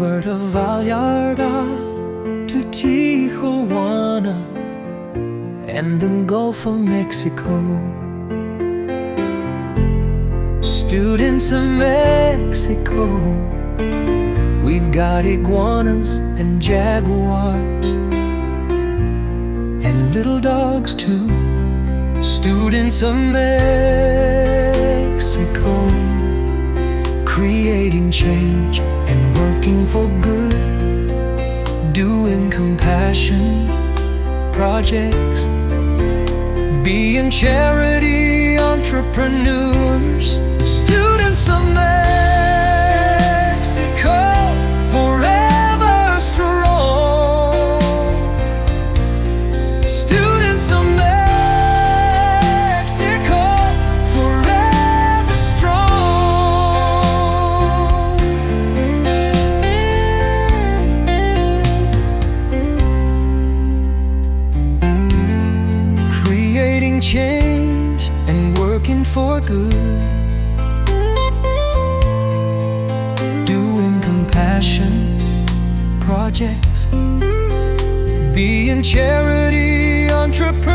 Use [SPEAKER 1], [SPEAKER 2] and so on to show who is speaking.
[SPEAKER 1] Puerto Vallarta to Tijuana and the Gulf of Mexico. Students of Mexico, we've got iguanas and jaguars and little dogs too. Students of Mexico, creating change and working for good, doing compassion projects, being charity entrepreneurs. Students of Mexico, forever strong. Students of Mexico, forever strong. Creating change and working for good, doing compassion projects, being charity entrepreneurs.